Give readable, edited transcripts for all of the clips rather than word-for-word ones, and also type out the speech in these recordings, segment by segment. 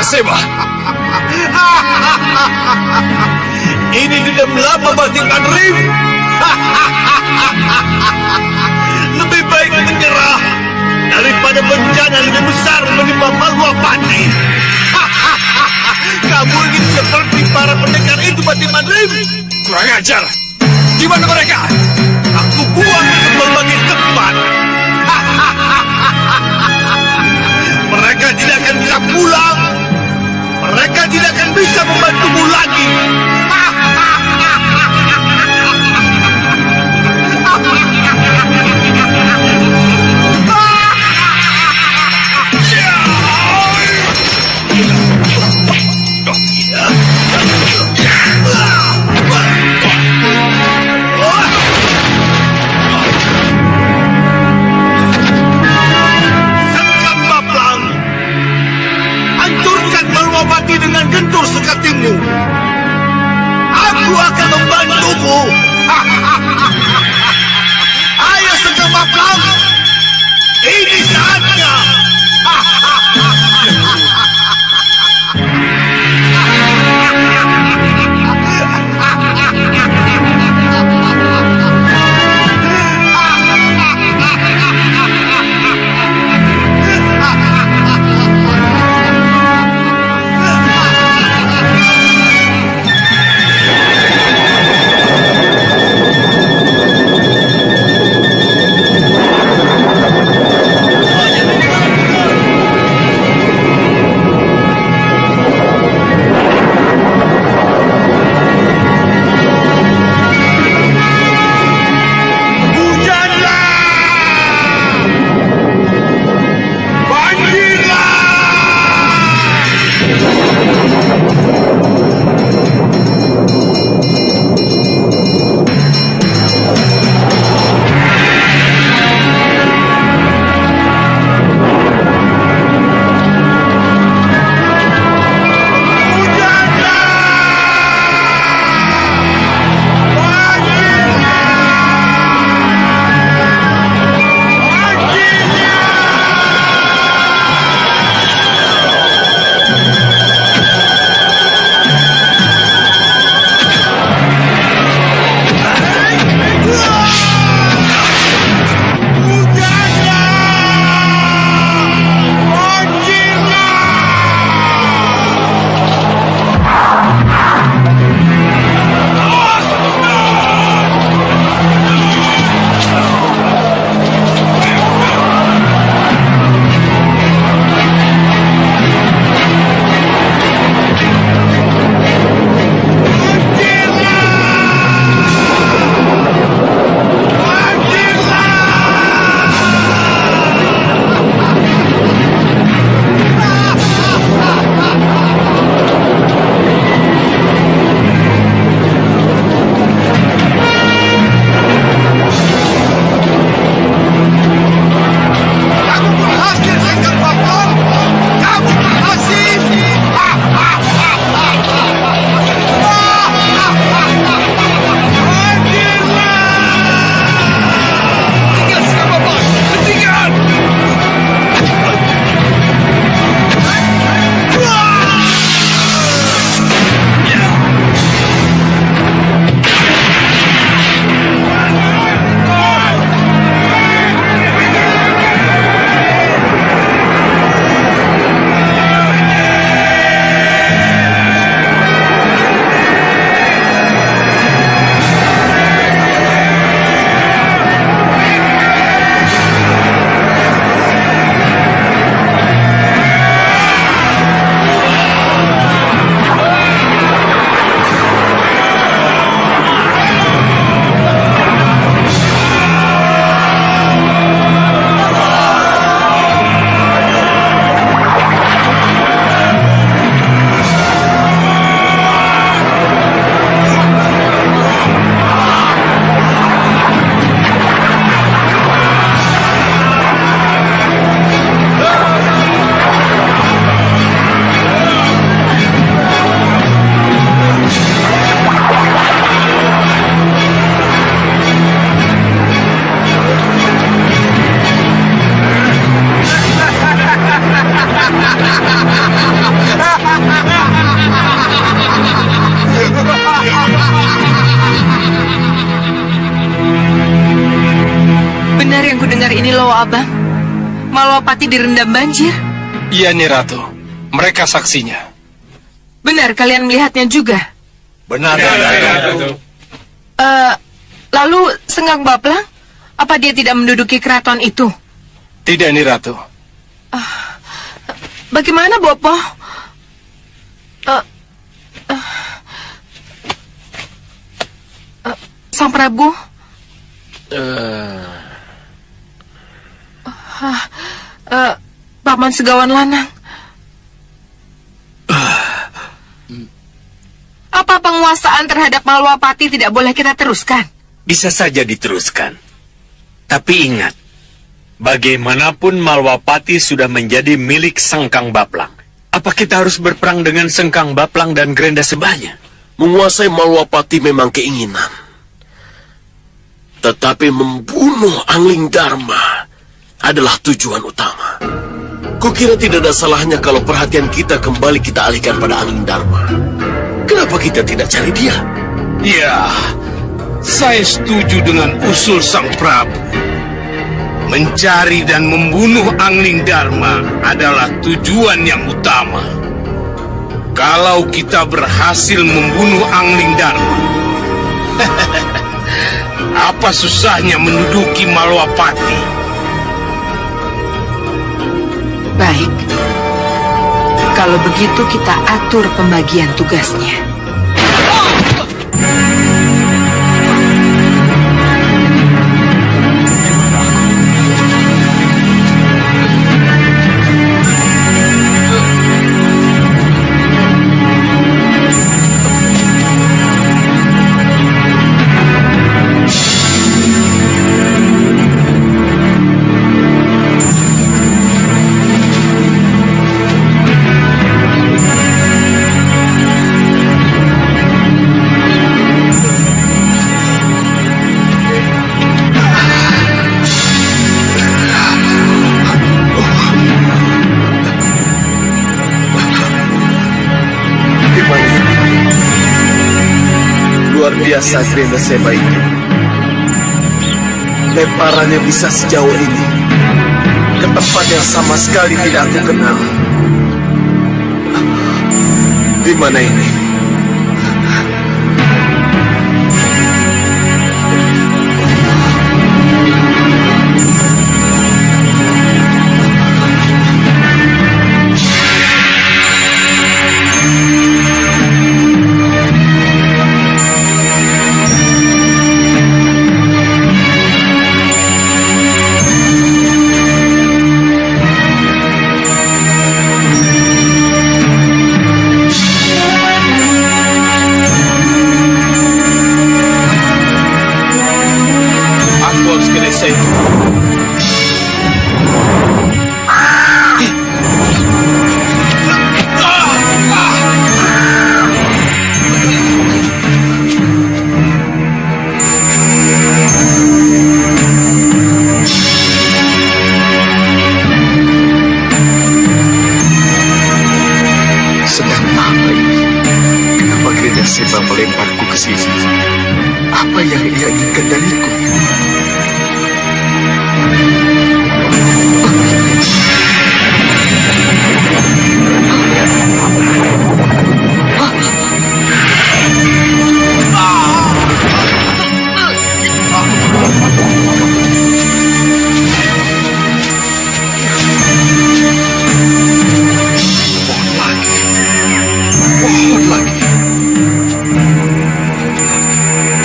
Seba. Ini dendam lama Batin Madrim. Lebih baik menyerah daripada bencana lebih besar menimpa Maluapati. Kamu ingin seperti para pendekar itu, Batin Madrim? Kurang ajar. Di mana mereka? Aku buang ke berbagai tempat. Mereka tidak akan bisa pulang. Mereka tidak akan bisa membantumu lagi. mendengar ini loh, Abang. Malwapati direndam banjir. Iya, Nyi Ratu. Mereka saksinya. Benar kalian melihatnya juga? Benar. Lalu Senggang Baplang, apa dia tidak menduduki keraton itu? Tidak, Nyi Ratu. Bagaimana, Bopo? Sang Prabu? Paman Segawan Lanang. Apa penguasaan terhadap Malwapati tidak boleh kita teruskan? Bisa saja diteruskan. Tapi ingat, bagaimanapun Malwapati sudah menjadi milik Sengkang Baplang. Apa kita harus berperang dengan Sengkang Baplang dan Grenda Sebanya? Menguasai Malwapati memang keinginan. Tetapi membunuh Angling Dharma adalah tujuan utama. Kukira tidak ada salahnya kalau perhatian kita kembali kita alihkan pada Angling Dharma. Kenapa kita tidak cari dia? Ya, saya setuju dengan usul Sang Prabu. Mencari dan membunuh Angling Dharma adalah tujuan yang utama. Kalau kita berhasil membunuh Angling Dharma, apa susahnya menduduki Malwapati? Baik. Kalau begitu kita atur pembagian tugasnya. Luar biasa Grenda Seba itu. Lemparannya bisa sejauh ini. Ke tempat yang sama sekali tidak aku kenal. Di mana ini? Seba melemparku ke sini. Apa yang ia inginkan dariku?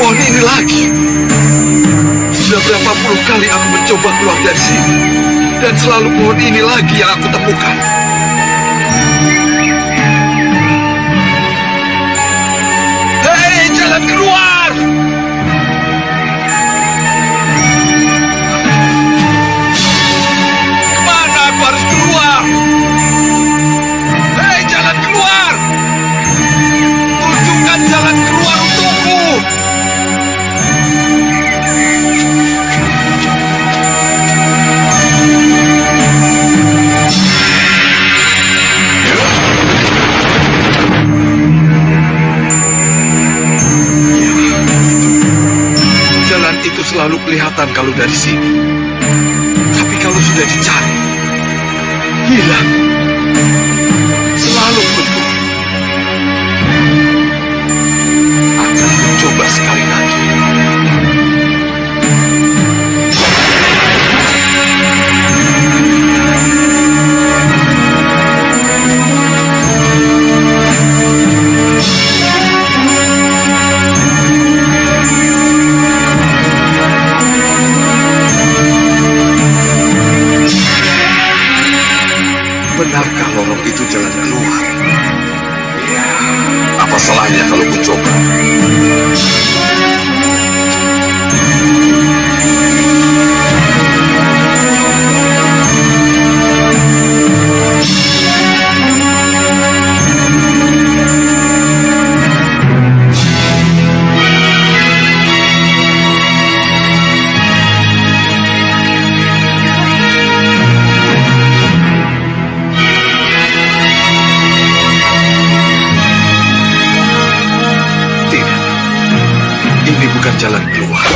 Ini lagi. Sudah berapa puluh kali aku mencoba keluar dari sini, dan selalu pohon ini lagi yang aku temukan. Hei, jalan keluar! Kemana aku harus keluar? Hei, jalan keluar! Tunjukkan jalan keluar untukku! Jalan itu selalu kelihatan kalau dari sini. Tapi kalau sudah dicari, hilang. Selalu betul. Akan mencoba sekali lagi. Benarkah lorong itu jalan keluar? Ya, apa salahnya kalau ku coba? Bukan jalan keluar.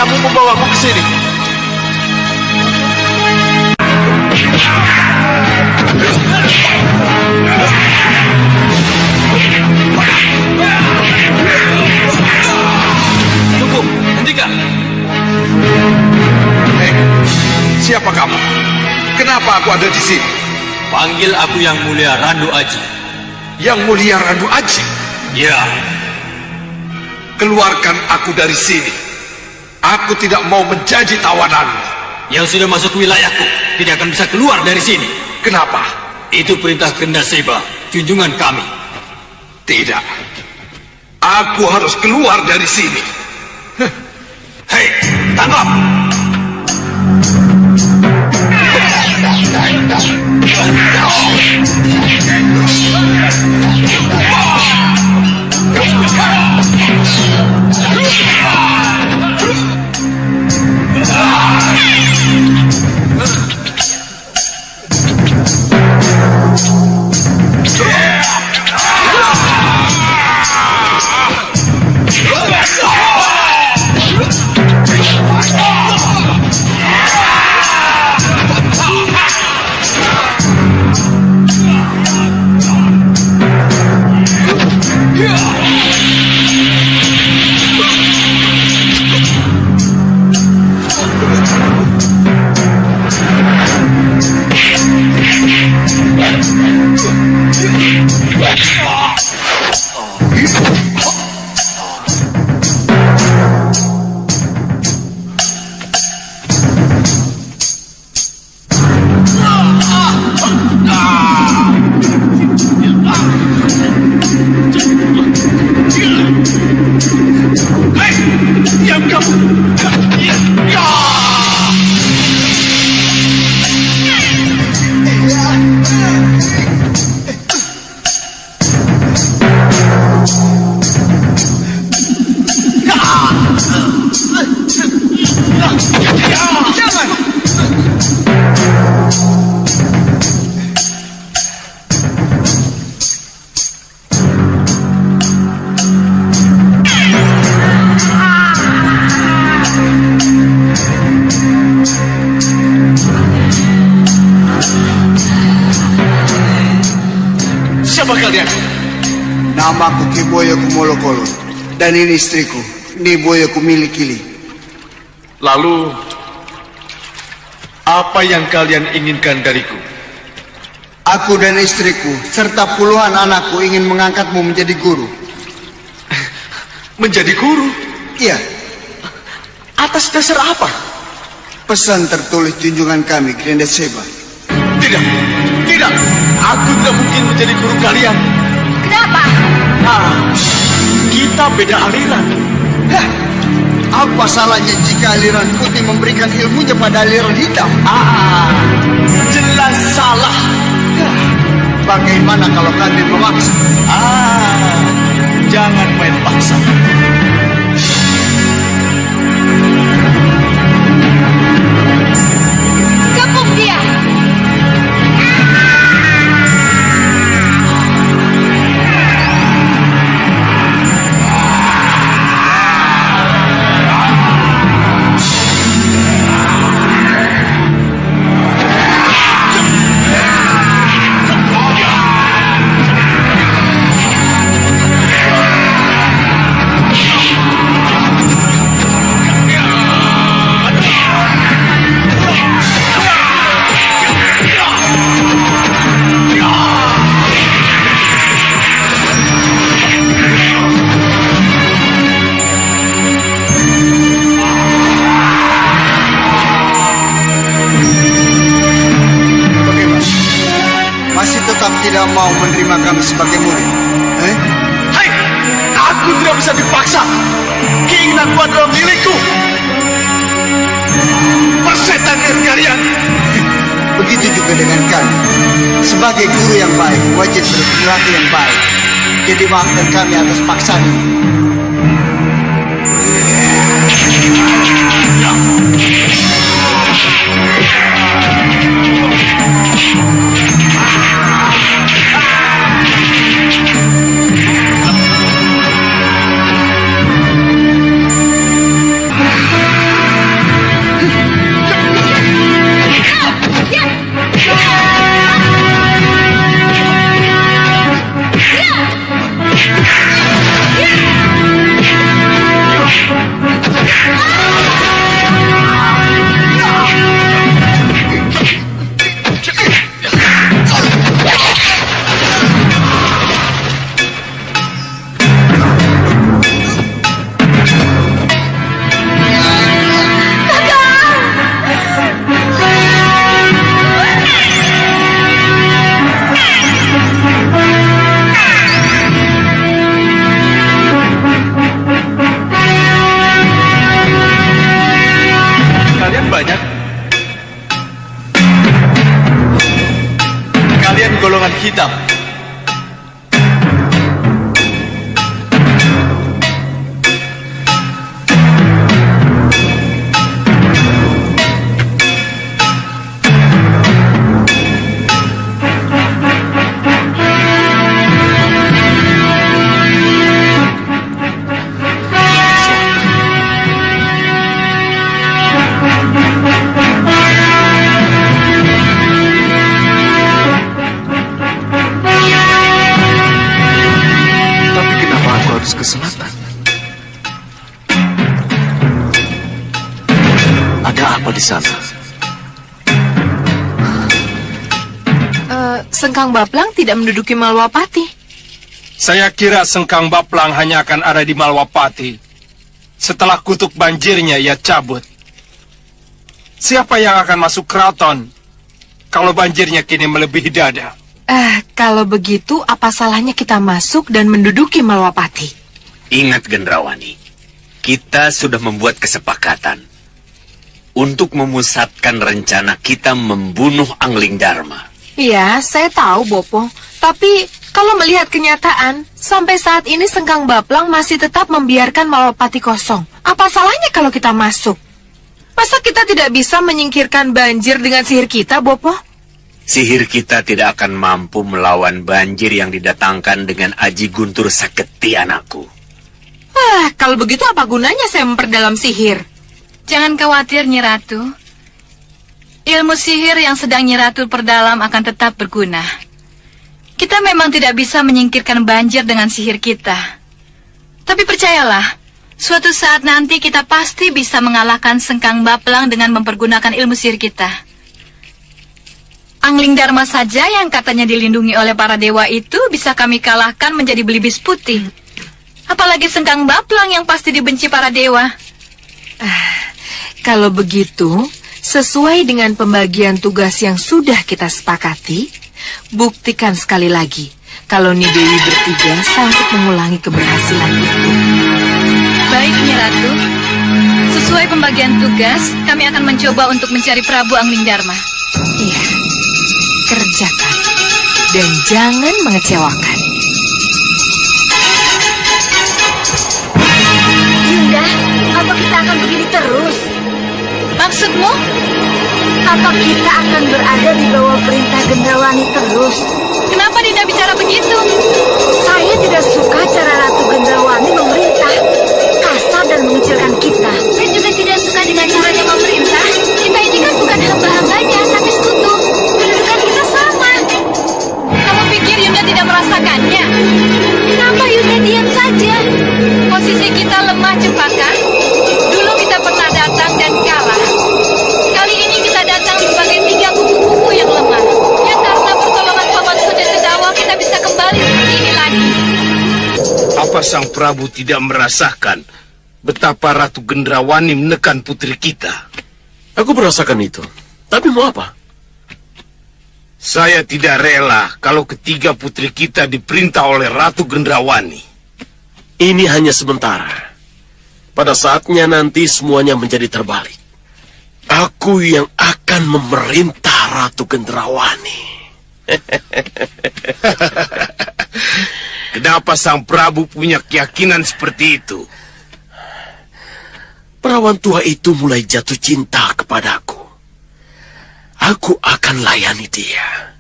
Membawaku ke sini. Tunggu, hentikan. Hei, siapa kamu? Kenapa aku ada di sini? Panggil aku Yang Mulia Randu Aji. Yang Mulia Randu Aji? Ya. Keluarkan aku dari sini. Aku tidak mau menjadi tawananmu. Yang sudah masuk wilayahku tidak akan bisa keluar dari sini. Kenapa? Itu perintah Genda Seba, junjungan kami. Tidak. Aku harus keluar dari sini. Hei, tangkap! Diam kamu! Ya! Siapa kalian? Namaku Kiboyo Kumolokolo, dan ini istriku, Niboyo Kumilikili. Lalu, apa yang kalian inginkan dariku? Aku dan istriku, serta puluhan anakku ingin mengangkatmu menjadi guru. Menjadi guru? Iya, Atas dasar apa? pesan tertulis junjungan kami, Granda Seba. Tidak, tidak. Aku tidak mungkin menjadi guru kalian. Kenapa? Kita beda aliran. Hah, apa salahnya jika aliran putih memberikan ilmunya pada aliran hitam? Jelas salah. Bagaimana kalau kami memaksa? Jangan main paksa. Gabung dia! Masih tetap tidak mau menerima kami sebagai murid? Hai, aku tidak bisa dipaksa. Keinginanku adalah milikku. Persetan kalian. Begitu juga dengan kami. Sebagai guru yang baik, wajib berperilaku yang baik. Jadi maafkan kami atas paksaan ini. Kalian banyak. Kalian golongan hitam. Tapi kenapa aku harus ke selatan? Ada apa di sana? Sengkang Baplang tidak menduduki Malwapati. Saya kira Sengkang Baplang hanya akan ada di Malwapati. Setelah kutuk banjirnya ia cabut. Siapa yang akan masuk keraton kalau banjirnya kini melebihi dada? Kalau begitu, apa salahnya kita masuk dan menduduki Malwapati? Ingat, Gendrawani. kita sudah membuat kesepakatan untuk memusatkan rencana kita membunuh Angling Dharma. Iya, saya tahu, Bopo. Tapi kalau melihat kenyataan, sampai saat ini Sengkang Baplang masih tetap membiarkan Malwapati kosong. Apa salahnya kalau kita masuk? Masa kita tidak bisa menyingkirkan banjir dengan sihir kita, Bopo? Sihir kita tidak akan mampu melawan banjir yang didatangkan dengan Aji Guntur Saketi, anakku. Kalau begitu apa gunanya saya memperdalam sihir? Jangan khawatir, Nyi Ratu. Ilmu sihir yang sedang Nyi Ratu perdalam akan tetap berguna. Kita memang tidak bisa menyingkirkan banjir dengan sihir kita. Tapi percayalah, suatu saat nanti kita pasti bisa mengalahkan Sengkang Baplang dengan mempergunakan ilmu sihir kita. Angling Dharma saja yang katanya dilindungi oleh para dewa itu bisa kami kalahkan menjadi belibis putih. Apalagi Sengkang Baplang yang pasti dibenci para dewa. Kalau begitu, sesuai dengan pembagian tugas yang sudah kita sepakati, buktikan sekali lagi kalau Nidewi bertiga sanggup mengulangi keberhasilan itu. Baik, Nyi Ratu. Sesuai pembagian tugas, kami akan mencoba untuk mencari Prabu Angling Dharma. Iya, kerjakan dan jangan mengecewakan. Yunda, apa kita akan begini terus? Maksudmu? Apa kita akan berada di bawah perintah Gendrawani terus? Kenapa Dinda bicara begitu? Saya tidak suka cara Ratu Gendrawani memerintah, kasar dan mengecilkan kita. Saya juga tidak suka dengan caranya memerintah. Kita ini kan bukan hamba-hambanya, tapi sekutu. Kedudukan kita sama. Kamu pikir Yunda tidak merasakannya? Kenapa Yunda diam saja? Posisi kita lemah, Cempaka. Dulu kita pernah datang dan kalah. Kali ini kita datang sebagai 3 kupu-kupu yang lemah. Yang karena pertolongan Paman Suja Sedawa kita bisa kembali seperti ini lagi. Apa Sang Prabu tidak merasakan betapa Ratu Gendrawani menekan putri kita? Aku merasakan itu. Tapi mau apa? Saya tidak rela kalau ketiga putri kita diperintah oleh Ratu Gendrawani. Ini hanya sementara. Pada saatnya nanti semuanya menjadi terbalik. Aku yang akan memerintah Ratu Gendrawani. Kenapa Sang Prabu punya keyakinan seperti itu? Perawan tua itu mulai jatuh cinta kepadaku. Aku akan layani dia.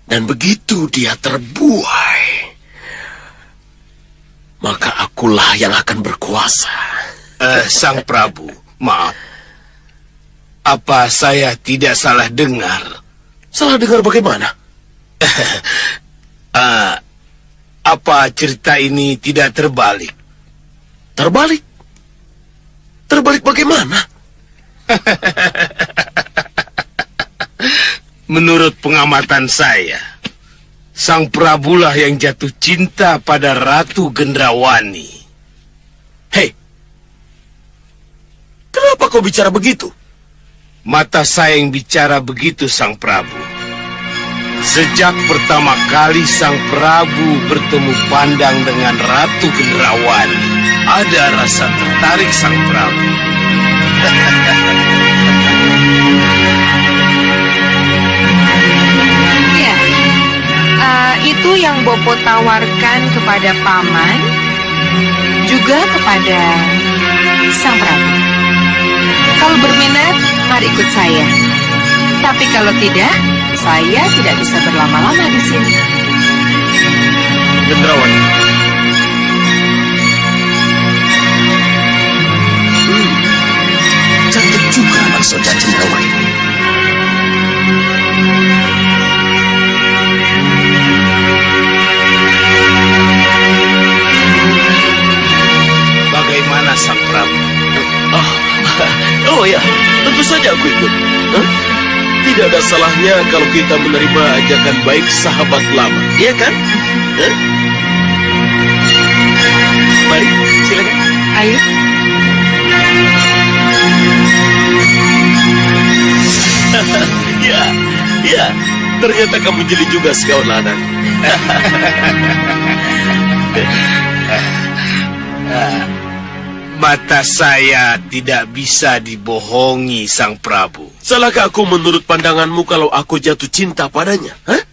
Dan begitu dia terbuai, maka akulah yang akan berkuasa. Sang Prabu, maaf. Apa saya tidak salah dengar? Salah dengar bagaimana? Apa cerita ini tidak terbalik? Terbalik? Terbalik bagaimana? Menurut pengamatan saya, Sang Prabulah yang jatuh cinta pada Ratu Gendrawani. Hei, kenapa kau bicara begitu? Mata saya yang bicara begitu, Sang Prabu. Sejak pertama kali Sang Prabu bertemu pandang dengan Ratu Gendrawani, ada rasa tertarik Sang Prabu. Ya, itu yang Bopo tawarkan kepada Paman, juga kepada Sang Prabu. Kalau berminat, mari ikut saya. Tapi kalau tidak, saya tidak bisa berlama-lama di sini. Gendrawani. Cantik juga anak saudara Gendrawani. Bagaimana Sang Prabu? Oh ya, tentu saja aku ikut. Tidak ada salahnya kalau kita menerima ajakan baik sahabat lama, iya kan? Mari, silakan. Ayo. Ya, ternyata kamu jeli juga sekawan lanang. Mata saya tidak bisa dibohongi, Sang Prabu. Salahkah aku menurut pandanganmu kalau aku jatuh cinta padanya? Hah?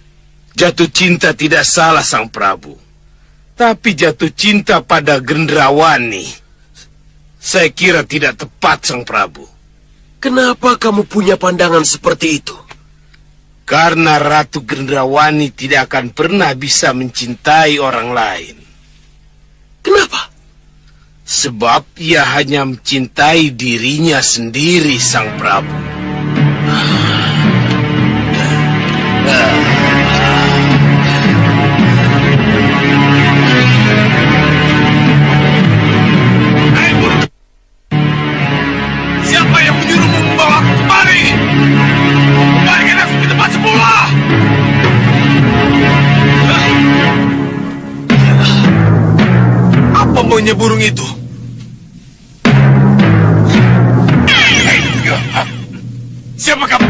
Jatuh cinta tidak salah, Sang Prabu. Tapi jatuh cinta pada Gendrawani, saya kira tidak tepat, Sang Prabu. Kenapa kamu punya pandangan seperti itu? Karena Ratu Gendrawani tidak akan pernah bisa mencintai orang lain. Kenapa? Sebab ia hanya mencintai dirinya sendiri, Sang Prabu. Siapa yang menyuruhmu membawa aku kemari? Kembalikan aku ke tempat semula! Apa maunya burung itu? Siapa kamu?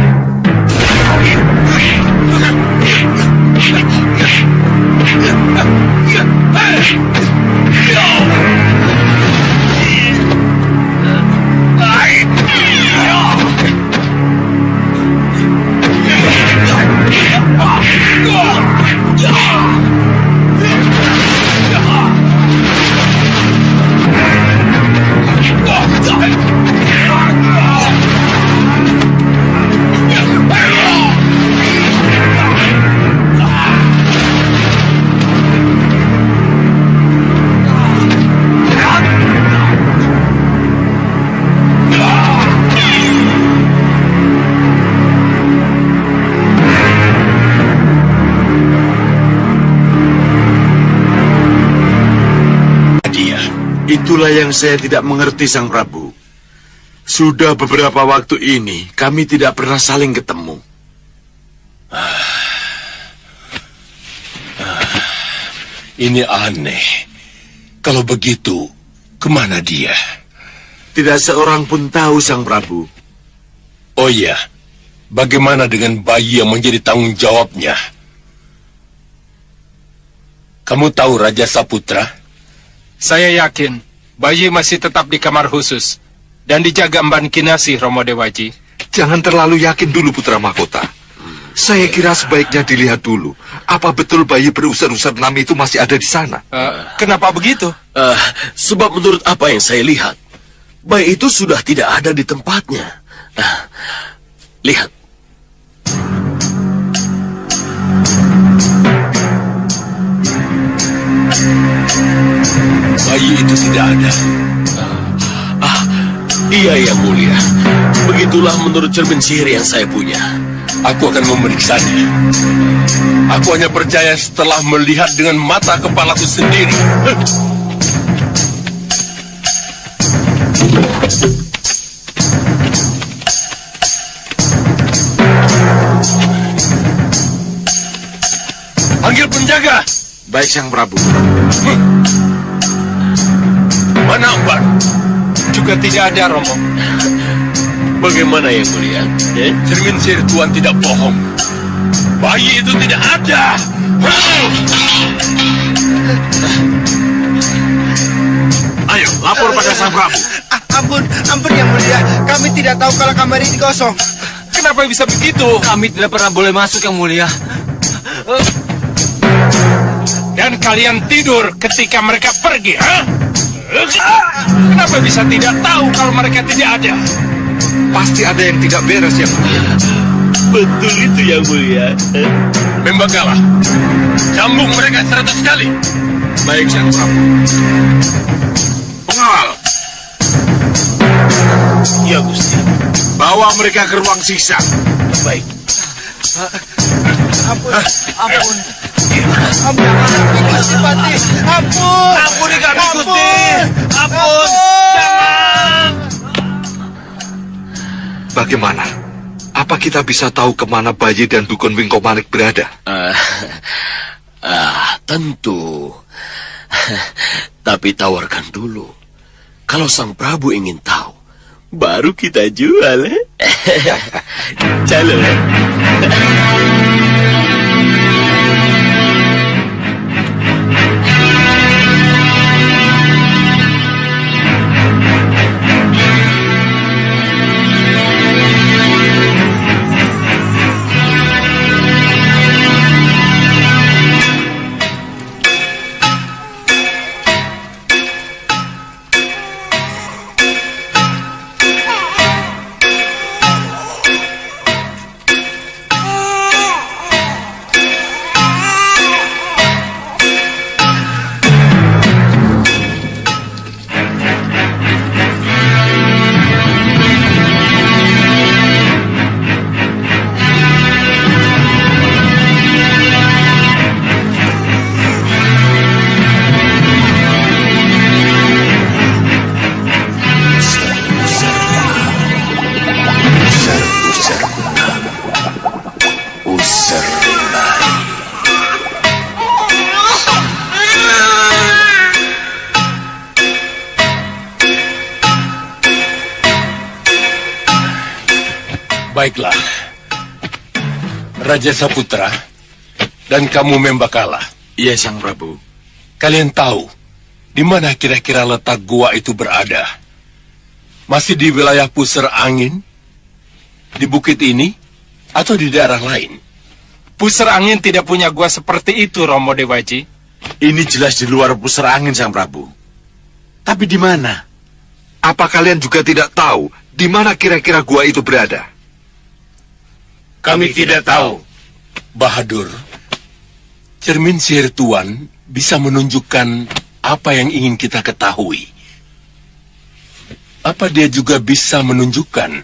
Itulah yang saya tidak mengerti, Sang Prabu. Sudah beberapa waktu ini, kami tidak pernah saling ketemu. Ini aneh. Kalau begitu, kemana dia? Tidak seorang pun tahu, Sang Prabu. Oh iya, bagaimana dengan bayi yang menjadi tanggung jawabnya? Kamu tahu Raja Saputra? Saya yakin bayi masih tetap di kamar khusus dan dijaga Mban Kinasih, Romo Dewaji. Jangan terlalu yakin dulu, Putra Mahkota. Saya kira sebaiknya dilihat dulu. Apa betul bayi berusar-usar 6 itu masih ada di sana? Kenapa begitu? Sebab menurut apa yang saya lihat, bayi itu sudah tidak ada di tempatnya. Lihat. Bayi itu tidak ada. Iya, Yang Mulia. Begitulah menurut cermin sihir yang saya punya. Aku akan memeriksanya. Aku hanya percaya setelah melihat dengan mata kepalaku sendiri. Panggil penjaga. Baik, Sang Prabu. Mana Mban? Juga tidak ada, Romo. Bagaimana, Yang Mulia? Cermin sihir Tuan tidak bohong. Bayi itu tidak ada. Ayo, lapor pada Sang Prabu. Ampun Yang Mulia. Kami tidak tahu kalau kamar ini kosong. Kenapa bisa begitu? Kami tidak pernah boleh masuk, Yang Mulia. Dan kalian tidur ketika mereka pergi, ha? Kenapa bisa tidak tahu kalau mereka tidak ada? Pasti ada yang tidak beres, Yang Mulia. Betul itu, Yang Mulia. Membagalah. Cambuk mereka 100 kali. Baik, Sang Prabu. Pengawal. Ya, Gusti. Bawa mereka ke ruang siksa. Baik. Ampun. Gusti Pati. Ampun. Ampuni kami, Gusti. Ampun. Jangan. Bagaimana? Apa kita bisa tahu kemana bayi dan Dukun Wingkomanik berada? Tentu. Tapi tawarkan dulu. Kalau Sang Prabu ingin tahu, baru kita jual. Calo. Baiklah, Raja Saputra dan kamu Membakala. Iya, Sang Prabu. Kalian tahu di mana kira-kira letak gua itu berada? Masih di wilayah pusar angin? Di bukit ini? Atau di daerah lain? Pusar angin tidak punya gua seperti itu, Romo Dewaji. Ini jelas di luar pusar angin, Sang Prabu. Tapi di mana? Apa kalian juga tidak tahu di mana kira-kira gua itu berada? Kami tidak tahu. Bahadur, cermin sihir Tuan bisa menunjukkan apa yang ingin kita ketahui. Apa dia juga bisa menunjukkan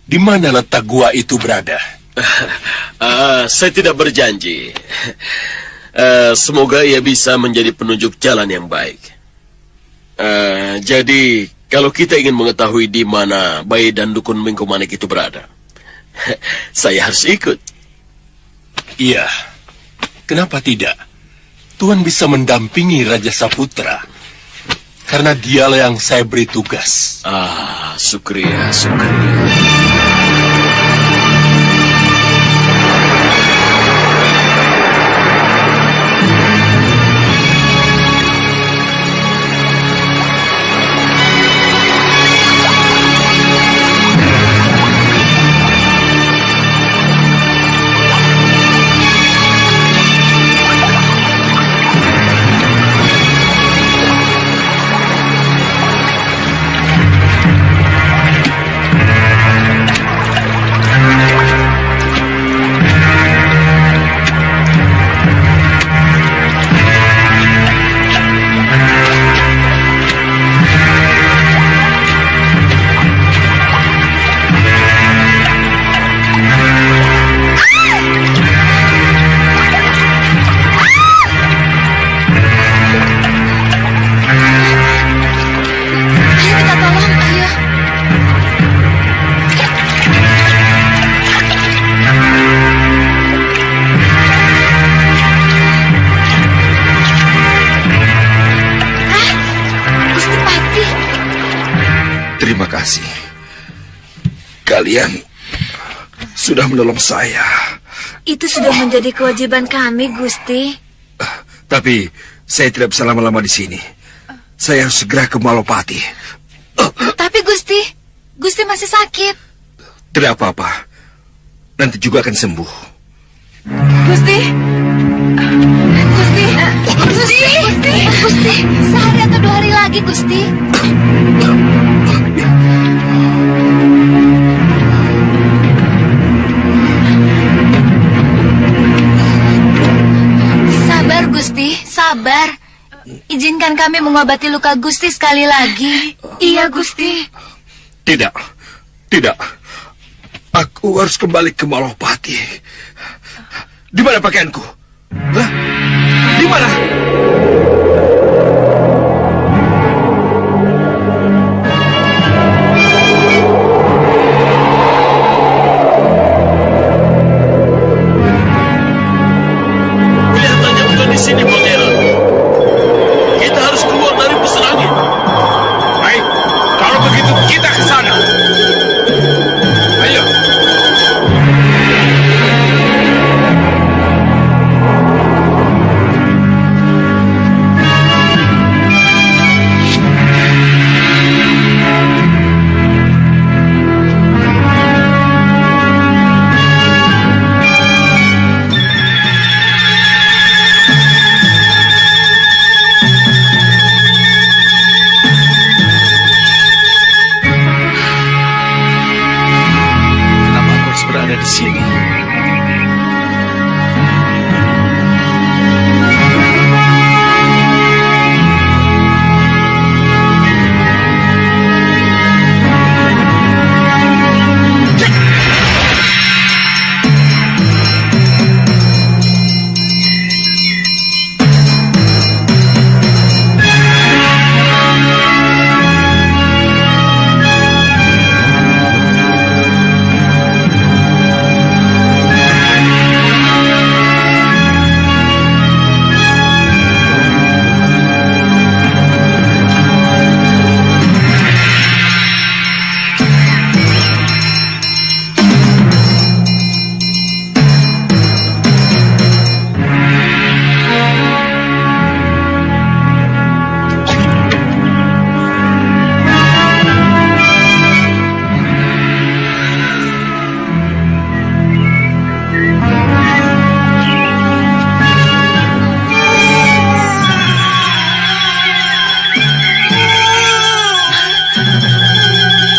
di mana letak gua itu berada? Saya tidak berjanji. Semoga ia bisa menjadi penunjuk jalan yang baik. Jadi, kalau kita ingin mengetahui di mana bayi dan dukun Mingkomanik itu berada, saya harus ikut. Iya, kenapa tidak? Tuan bisa mendampingi Raja Saputra. Karena dialah yang saya beri tugas. Syukria, syukria. Terima kasih. Kalian sudah menolong saya. Itu sudah menjadi kewajiban kami, Gusti. Tapi saya tidak bisa lama-lama di sini. Saya harus segera ke Malopati. Tapi Gusti masih sakit. Tidak apa-apa. Nanti juga akan sembuh. Gusti, sehari atau 2 hari lagi, Gusti. Sabar, Gusti, sabar. Izinkan kami mengobati luka Gusti sekali lagi. Iya, Gusti. Tidak. Aku harus kembali ke Malopati. Di mana pakaianku? Hah? Di mana? Kelihatannya bukan di sini, Pangeran. Kita harus keluar dari pusar angin. Baik, kalau begitu kita ke sana. Ayo. Kenapa aku harus berada di sini?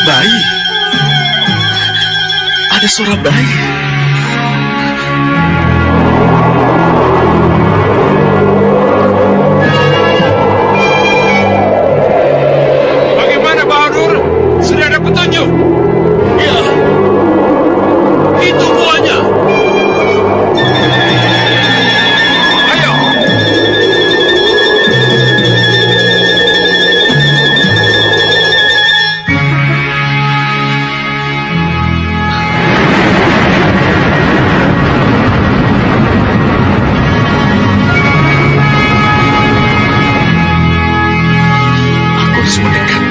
Bayi. Ada suara bayi. Bagaimana, Bahadur? Sudah ada petunjuk? Ya, itu buahnya. Ayo. Aku harus mendekat.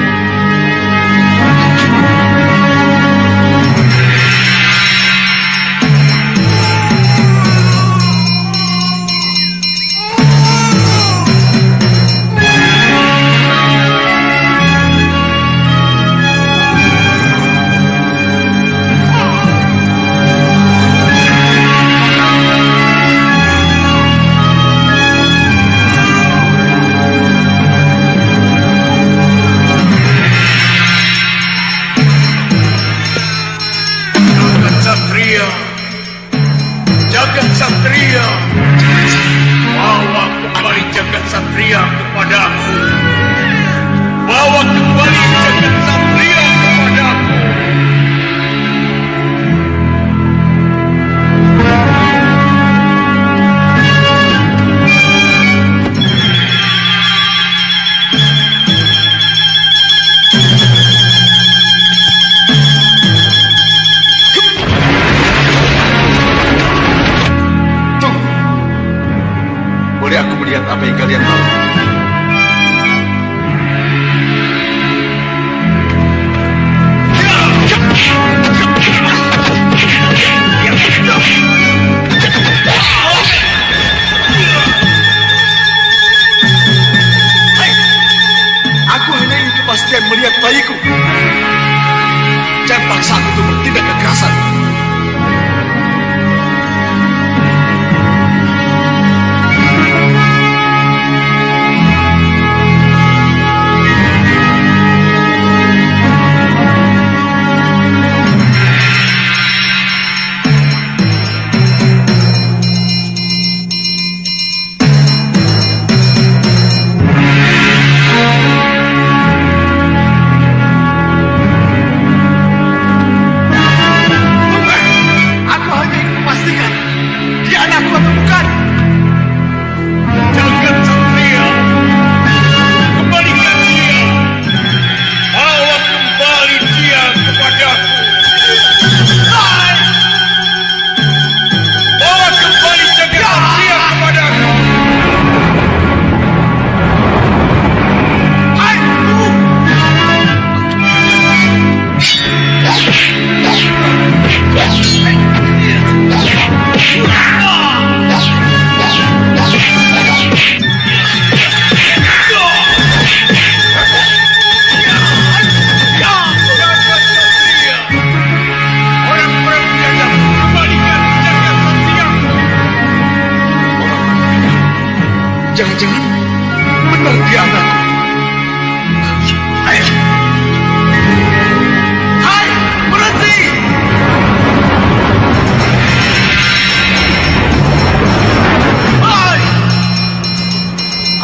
Jagat Satria, bawa kembali Jagat Satria kepadaku. Bawa kembali Jagat Satria kepadaku. Boleh aku melihat apa yang kalian mau? Aku hanya ingin kepastian melihat bayiku. Jangan paksa aku untuk bertindak kekerasan. Jangan-jangan benar dia anakku. Hai, berhenti! Hai!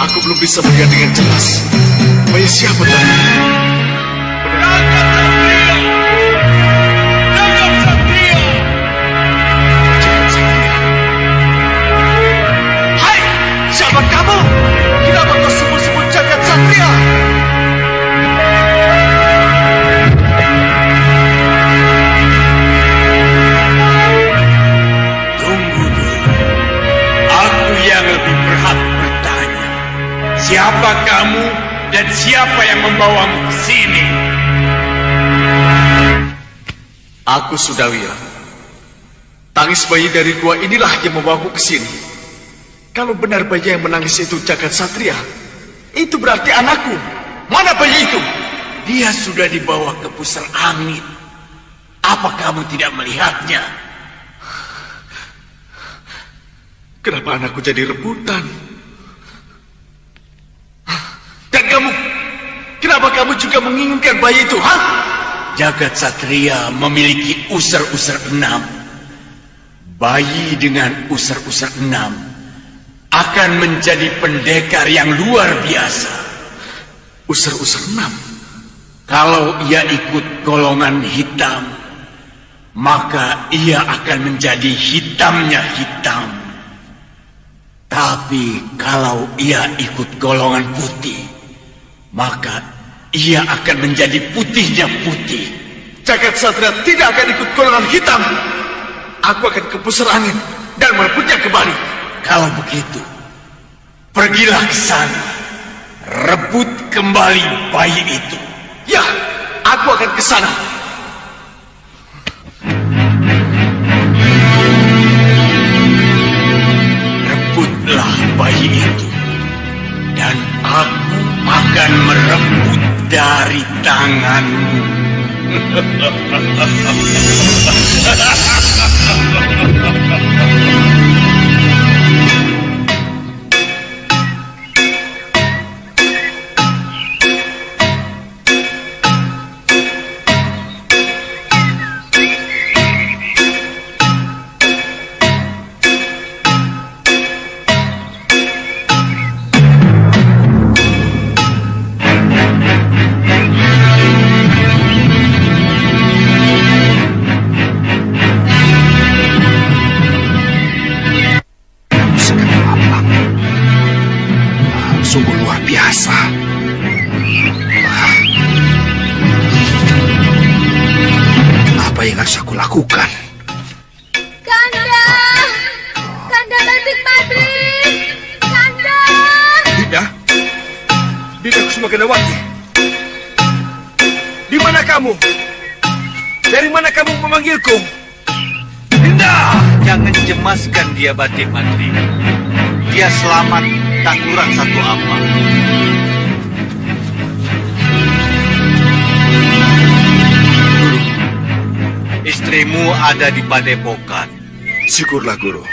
Aku belum bisa melihat dengan jelas. Bayi siapa tadi? Siapa kamu? Kenapa kau sebut-sebut Jagat Satria? Tunggu dulu. Aku yang lebih berhak bertanya. Siapa kamu dan siapa yang membawamu ke sini? Aku Sudawira. Tangis bayi dari gua inilah yang membawaku ke sini. Kalau benar bayi yang menangis itu Jagat Satria, itu berarti anakku. Mana bayi itu? Dia sudah dibawa ke pusar angin. Apa kamu tidak melihatnya? Kenapa anakku jadi rebutan? Dan kamu, kenapa kamu juga menginginkan bayi itu, ha? Jagat Satria memiliki user-user 6. Bayi dengan user-user 6 akan menjadi pendekar yang luar biasa. User-user 6? Kalau ia ikut golongan hitam, maka ia akan menjadi hitamnya hitam. Tapi kalau ia ikut golongan putih, maka ia akan menjadi putihnya putih. Jagat Satria tidak akan ikut golongan hitam. Aku akan ke pusar angin dan merebutnya kembali. Kalau begitu, pergilah ke sana. Rebut kembali bayi itu. Ya, aku akan ke sana. Rebutlah bayi itu. Dan aku akan merebut dari tanganmu. Sungguh luar biasa. Apa yang harus aku lakukan? Kanda! Kanda Batik Madri! Kanda! Dinda? Dinda Kusumaganawati? Di mana kamu? Dari mana kamu memanggilku? Dinda! Jangan cemaskan dia, Batik Madri. Dia selamat, tak kurang satu apa. Istrimu ada di padepokan. Syukurlah, Guru.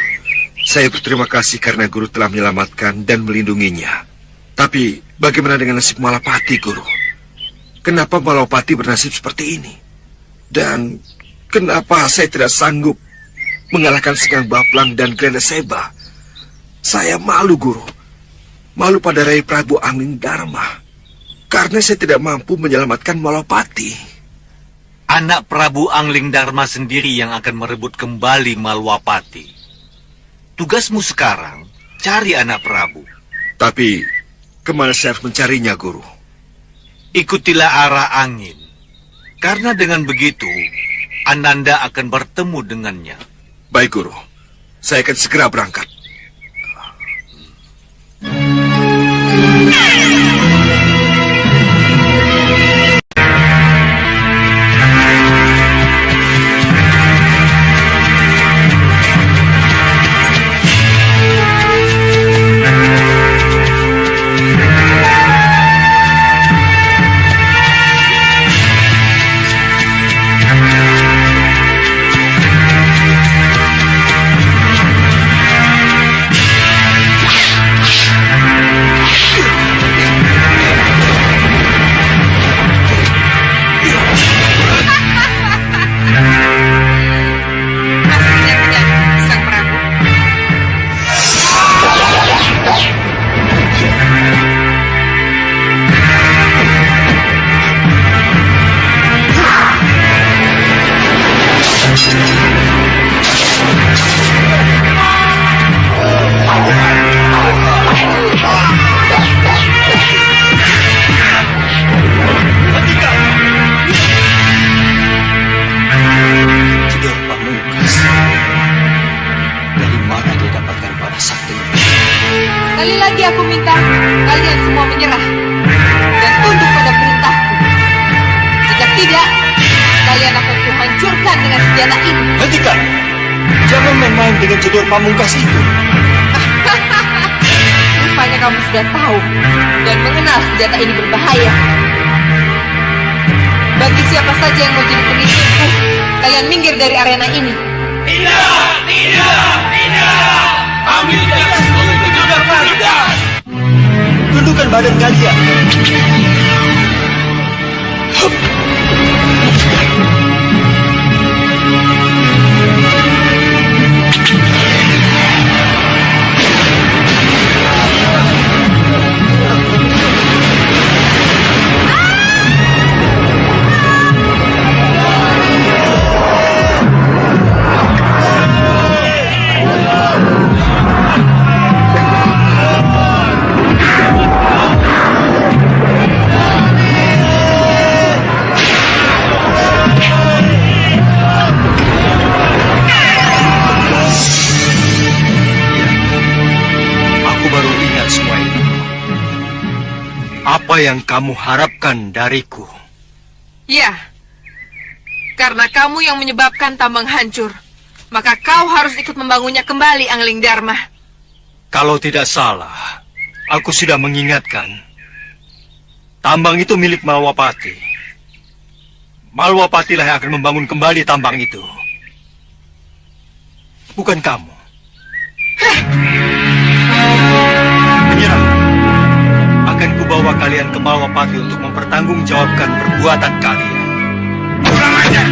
Saya berterima kasih karena Guru telah menyelamatkan dan melindunginya. Tapi bagaimana dengan nasib Malapati, Guru? Kenapa Malapati bernasib seperti ini? Dan kenapa saya tidak sanggup mengalahkan Sengkang Baplang dan Granda Seba? Saya malu, Guru. Malu pada Rai Prabu Angling Dharma. Karena saya tidak mampu menyelamatkan Malapati. Anak Prabu Angling Dharma sendiri yang akan merebut kembali Malwapati. Tugasmu sekarang, cari anak Prabu. Tapi, kemana saya harus mencarinya, Guru? Ikutilah arah angin. Karena dengan begitu, Ananda akan bertemu dengannya. Baik, Guru. Saya akan segera berangkat. Sekali lagi aku minta kalian semua menyerah dan tunduk pada perintahku. Jika tidak, kalian akan kuhancurkan dengan senjata ini. Hentikan! Jangan main-main dengan jodor pamungkas itu. Rupanya kamu sudah tahu dan mengenal senjata ini berbahaya. Bagi siapa saja yang mau jadi pengikutku, kalian minggir dari arena ini. Tidak! Tidak! Tidak! Kami tidak setuju dengan Tidak! Tundukkan badan kalian. Apa yang kamu harapkan dariku? Ya, karena kamu yang menyebabkan tambang hancur, maka kau harus ikut membangunnya kembali, Angling Dharma. Kalau tidak salah, aku sudah mengingatkan. Tambang itu milik Malwapati. Malwapati lah yang akan membangun kembali tambang itu. Bukan kamu. Menyerah. Akan kubawa kalian ke Malwapati untuk mempertanggungjawabkan perbuatan kalian. Kurang aja.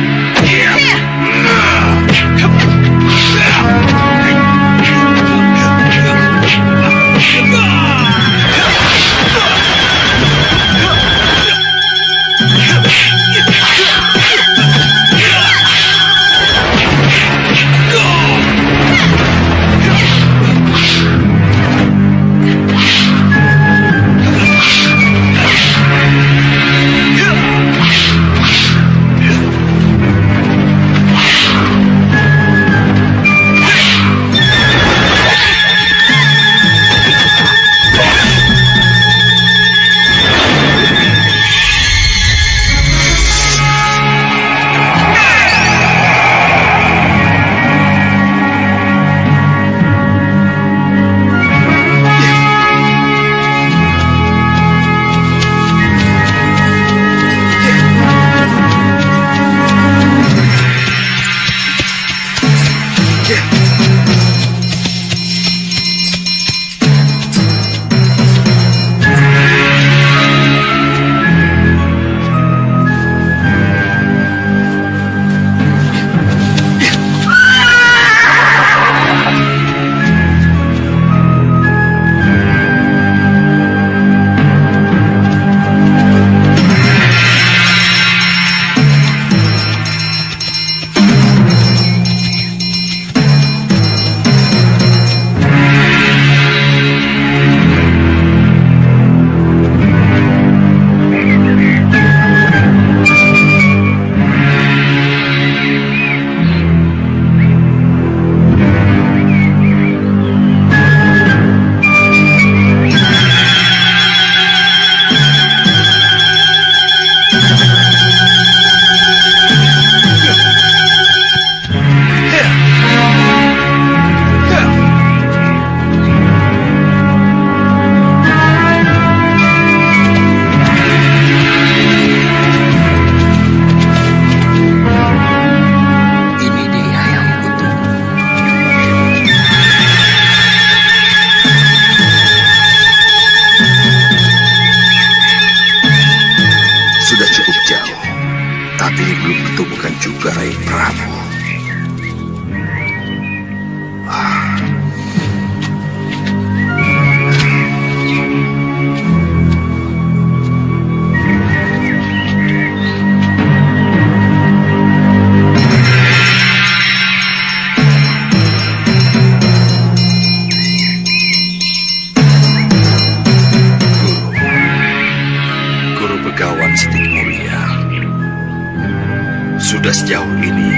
Sudah sejauh ini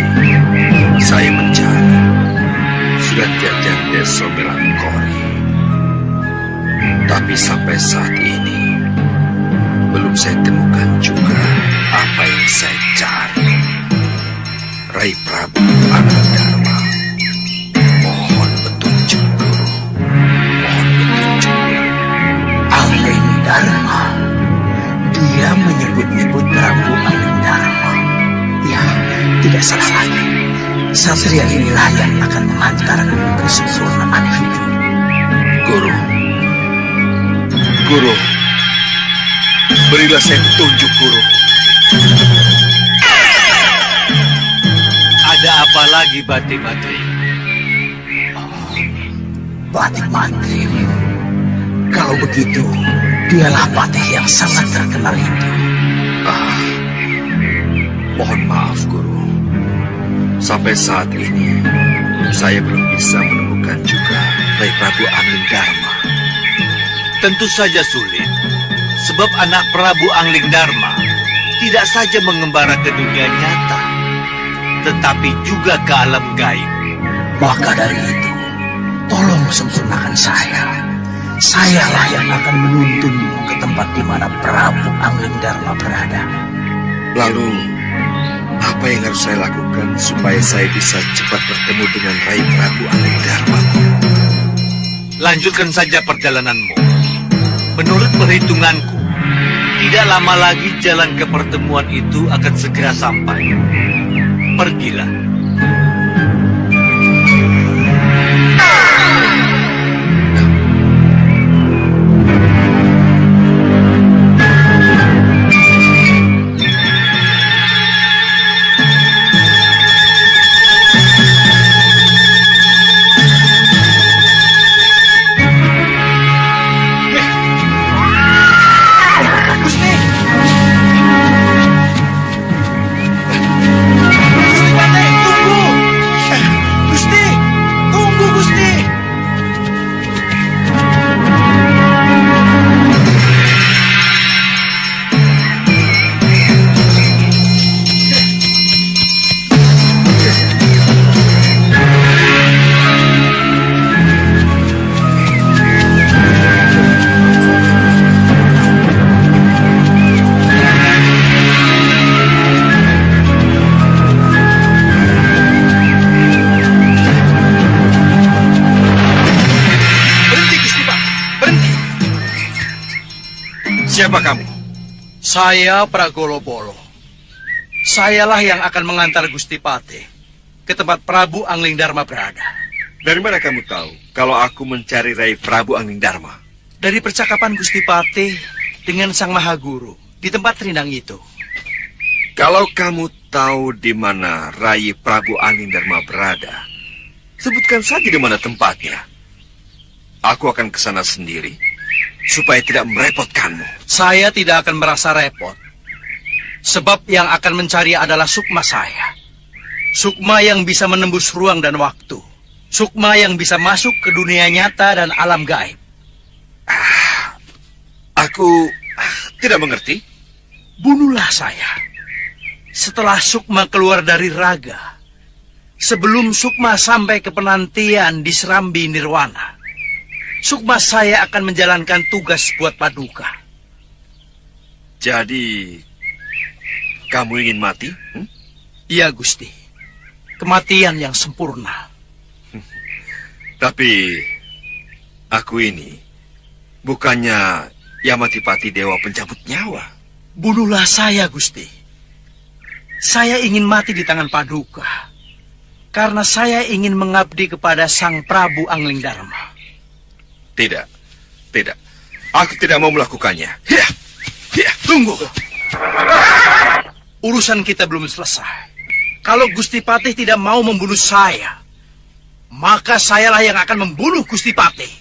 saya mencari, sudah jajah Deso Melangkori, tapi sampai saat ini belum saya temukan juga apa yang saya cari. Rai Prabu Anandharma, mohon petunjuk Guru, mohon petunjuk. Anandharma, dia menyebut-nyebut Prabu Anandharma. Ya, tidak salah lagi. Satria inilah yang akan mengantarkan kesempurnaan hidup. Guru, berilah saya petunjuk, Guru. Ada apa lagi, Batik Mantri? Batik Mantri, kalau begitu, dialah Batik yang sangat terkenal itu. Mohon maaf, Guru. Sampai saat ini, saya belum bisa menemukan juga Rai Prabu Anandharma. Tentu saja sulit, sebab anak Prabu Anglingdarma tidak saja mengembara ke dunia nyata, tetapi juga ke alam gaib. Maka dari itu, tolong sempurnakan saya. sayalah yang akan menuntunmu ke tempat di mana Prabu Anglingdarma berada. Lalu, apa yang harus saya lakukan supaya saya bisa cepat bertemu dengan Rai Prabu Anglingdarma? Lanjutkan saja perjalananmu. Menurut perhitunganku, tidak lama lagi jalan ke pertemuan itu akan segera sampai. Pergilah. Siapa kamu? Saya Pragolobolo. Sayalah yang akan mengantar Gusti Patih ke tempat Prabu Anglingdarma berada. Dari mana kamu tahu kalau aku mencari Rai Prabu Anglingdarma? Dari percakapan Gusti Patih dengan Sang Mahaguru di tempat rindang itu. Kalau kamu tahu di mana Rai Prabu Anglingdarma berada, sebutkan saja di mana tempatnya. Aku akan ke sana sendiri supaya tidak merepotkanmu. Saya tidak akan merasa repot. Sebab yang akan mencari adalah sukma saya. Sukma yang bisa menembus ruang dan waktu. Sukma yang bisa masuk ke dunia nyata dan alam gaib. Aku tidak mengerti. Bunuhlah saya. Setelah sukma keluar dari raga. Sebelum sukma sampai ke penantian di Serambi Nirwana. Sukma saya akan menjalankan tugas buat Paduka. Jadi, kamu ingin mati? Iya, Gusti. Kematian yang sempurna. Tapi, aku ini bukannya Yamatipati Dewa Pencabut Nyawa. Bunuhlah saya, Gusti. Saya ingin mati di tangan Paduka. Karena saya ingin mengabdi kepada Sang Prabu Anglingdarma. Tidak, tidak. Aku tidak mau melakukannya. Tunggu. Urusan kita belum selesai. Kalau Gusti Patih tidak mau membunuh saya, maka sayalah yang akan membunuh Gusti Patih.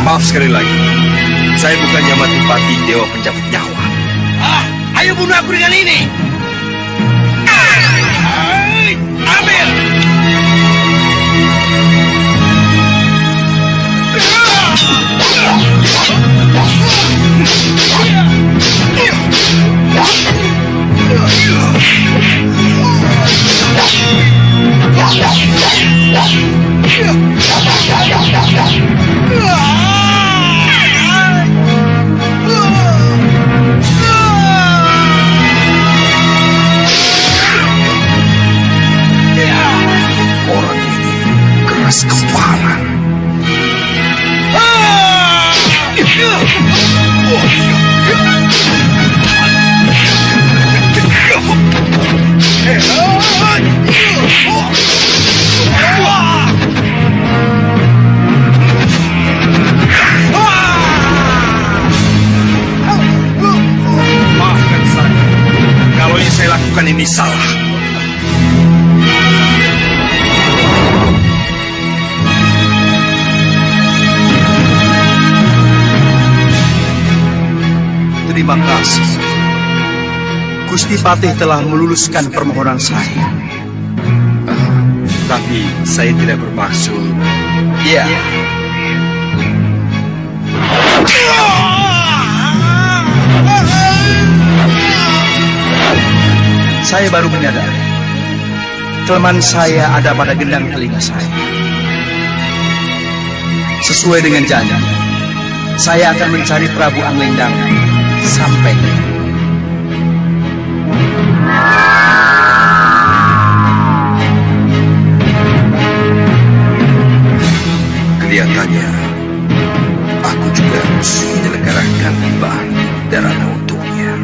Maaf sekali lagi. Saya bukan Yamatipati Dewa Pencabut Nyawa. Ayo bunuh aku dengan ini. Ambil. Orang ini keras kepala. Maafkan saya kalau yang saya lakukan ini salah. terima kasih. Gusti Patih telah meluluskan permohonan saya. Tapi saya tidak bermaksud. Ya. Saya baru menyadari kelemahan saya ada pada gendang telinga saya. Sesuai dengan janji, saya akan mencari Prabu Anglingdarma sampai ketemu. Kelihatannya aku juga harus menyelenggarakan bahan darah untuknya.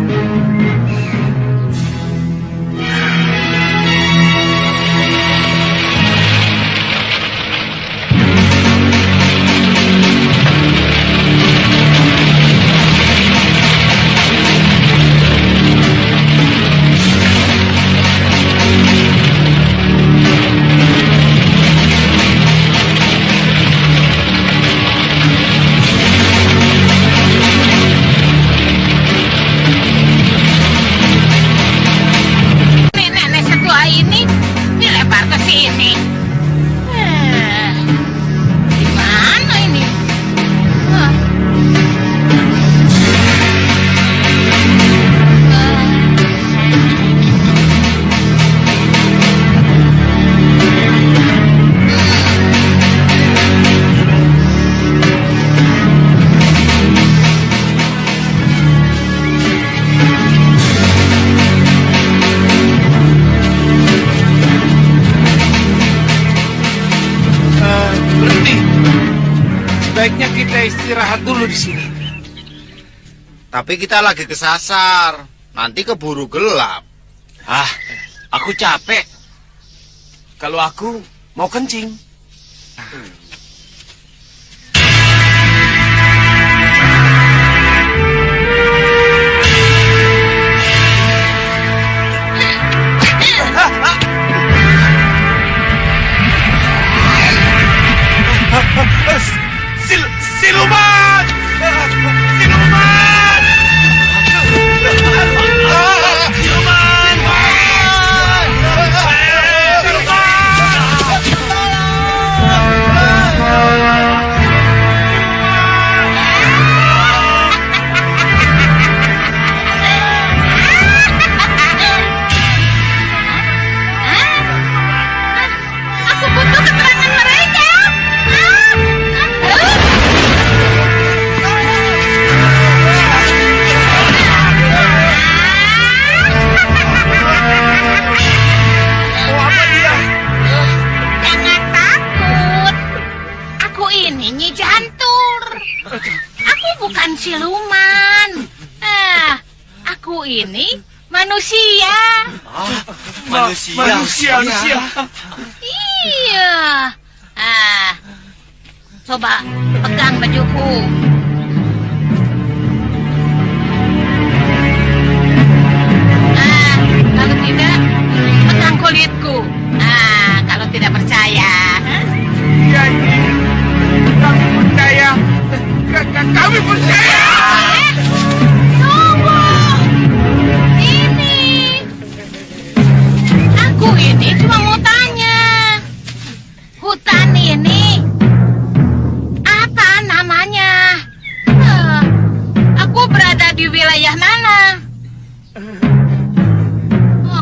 Nenek setua ini dilempar ke sini. Gimana ini? Berhenti. Sebaiknya kita istirahat dulu di sini. Tapi kita lagi kesasar. Nanti keburu gelap. Aku capek. Kalau aku mau kencing. Siluman! Siluman! Aku butuh keterangan mereka. Jangan takut. Aku ini Nyi Jantur. Aku bukan siluman. Aku ini manusia. Manusia. Iya. Coba pegang bajuku. Kalau tidak, pegang kulitku. Kalau tidak percaya. Iya, kami percaya. Kami percaya. Tunggu. Ini. Aku ini cuma mau tanya. Hutan ini apa namanya? Aku berada di wilayah mana?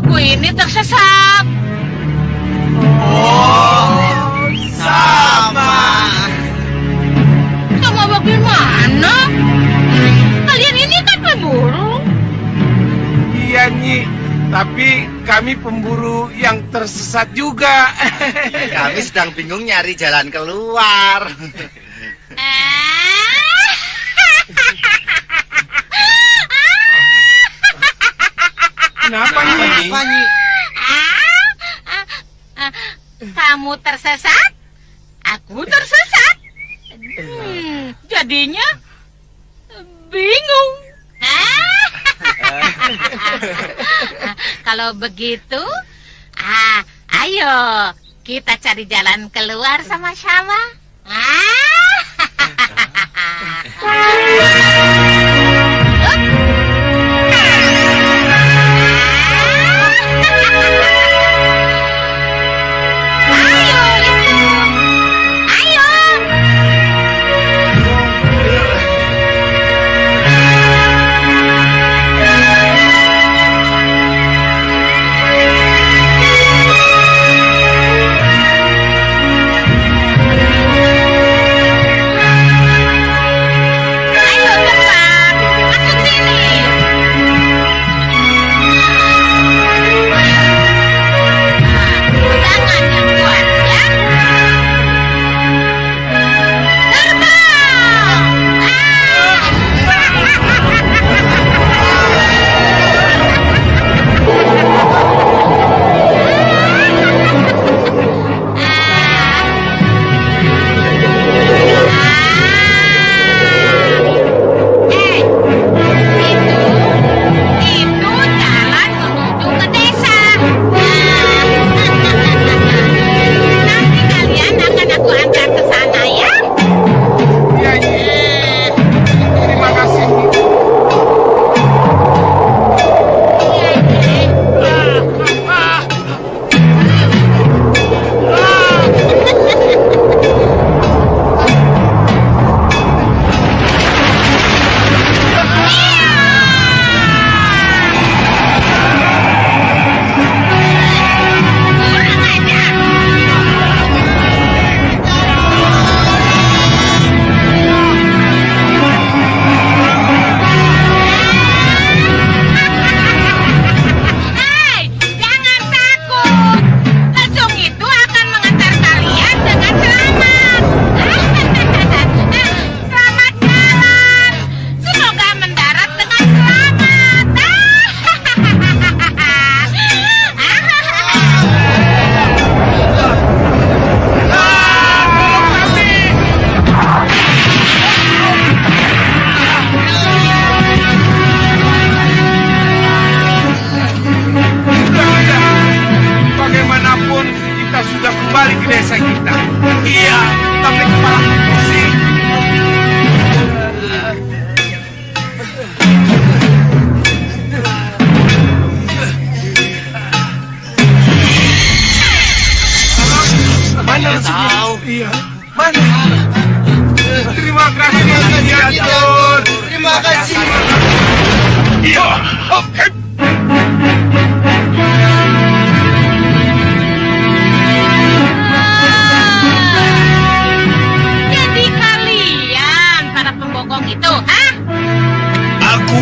Aku ini tersesat. Sama bagaimana? Kalian ini kan pemburu. Iya, Nyi. Tapi kami pemburu yang tersesat juga. Kami sedang bingung nyari jalan keluar. Kenapa, Nyi? Kamu tersesat? Aku tersesat. Jadinya bingung. Kalau begitu, ayo kita cari jalan keluar sama-sama.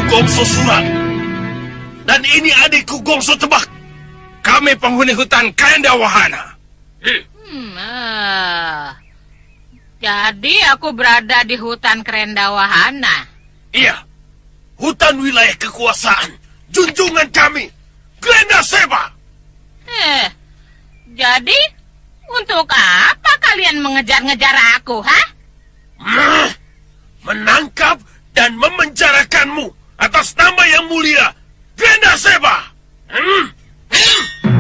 Gongso Surat. Dan ini adikku Gongso Tebak. Kami penghuni hutan Krenda Wahana. Jadi aku berada di hutan Krenda Wahana. Iya, hutan wilayah kekuasaan junjungan kami, Krenda Seba. Jadi untuk apa kalian mengejar-ngejar aku, ha? Menangkap dan memenjarakanmu atas nama yang mulia, Krenda Seba.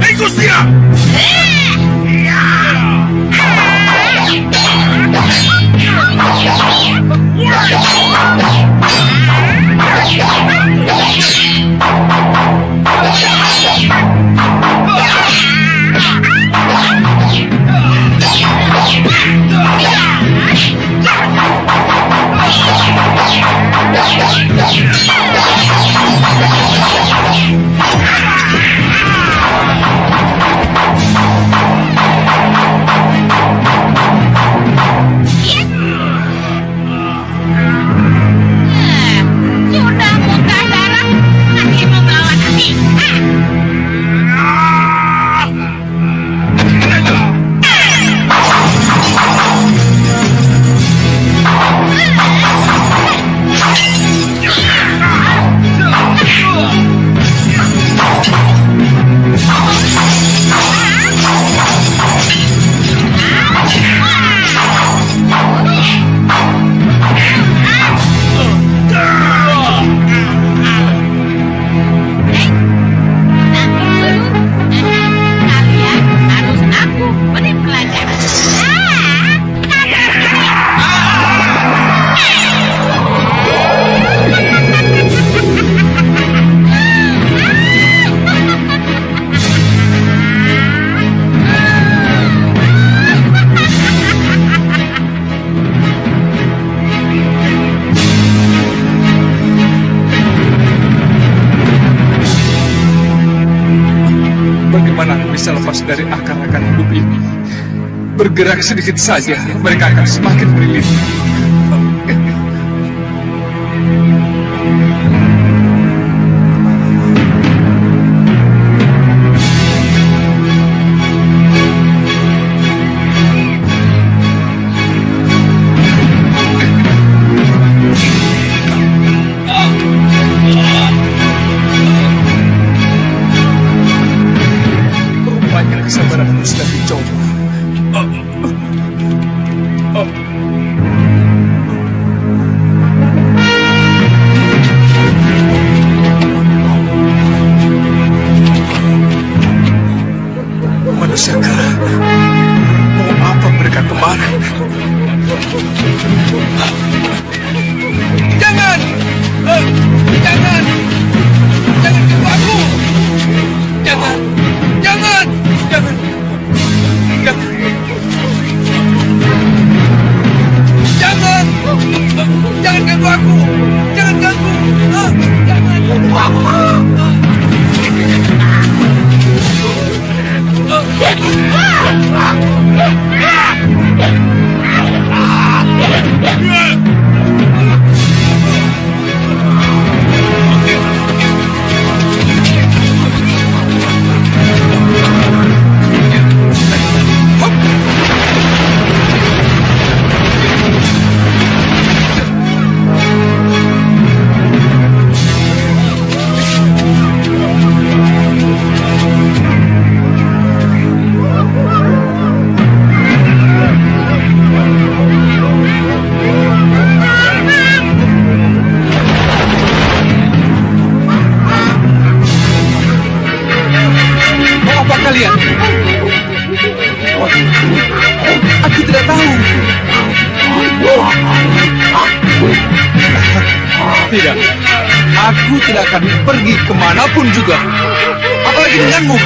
Ikut dia. Sudah muntah darah, masih mau melawan aku. Kalian harus aku beri pelajaran. Bagaimana aku bisa lepas dari akar-akar hidup ini? Bergerak sedikit saja, mereka akan semakin melilit. Rupanya kesabaranku sudah dicoba. Manusia kera, mau apa mereka kemari? Jangan! Jangan! Jangan ganggu aku! Jangan! Jangan! Jangan! Jangan! Jangan! Jangan ganggu aku! Jangan ganggu! Jangan ganggu aku! Mau apa kalian? Aku tidak tahu. Tidak, aku tidak akan pergi kemanapun juga. Apalagi denganmu.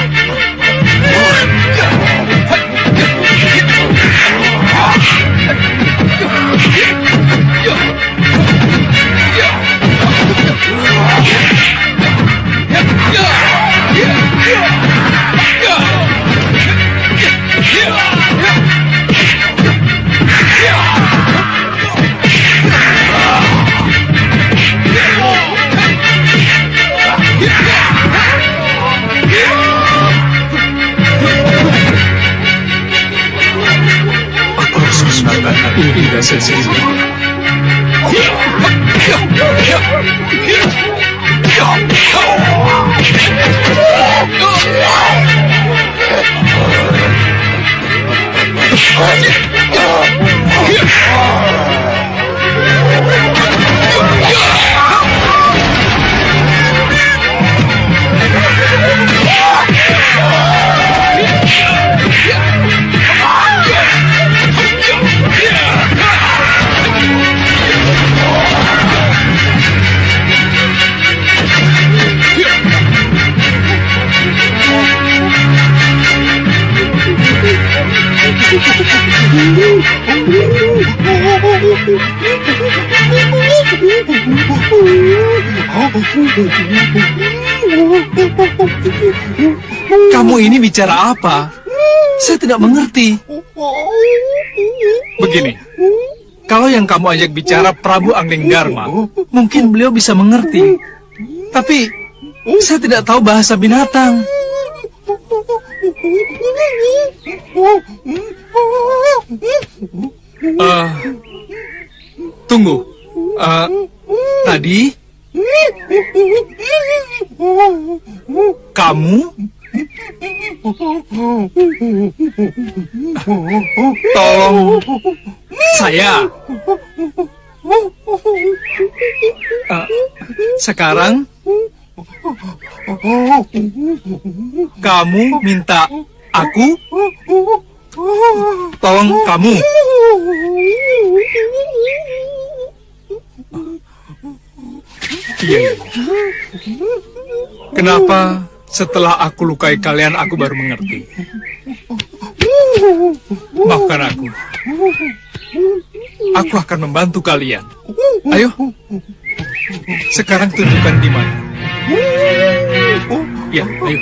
Kamu ini bicara apa? Saya tidak mengerti. Begini, kalau yang kamu ajak bicara Prabu Anglingdarma, mungkin beliau bisa mengerti. Tapi saya tidak tahu bahasa binatang. Tunggu. Tadi kamu tolong saya. Sekarang kamu minta aku tolong kamu. Iya. Kenapa setelah aku lukai kalian aku baru mengerti? Maafkan aku. Aku akan membantu kalian. Ayo. Sekarang tunjukkan di mana. Ya, ayo.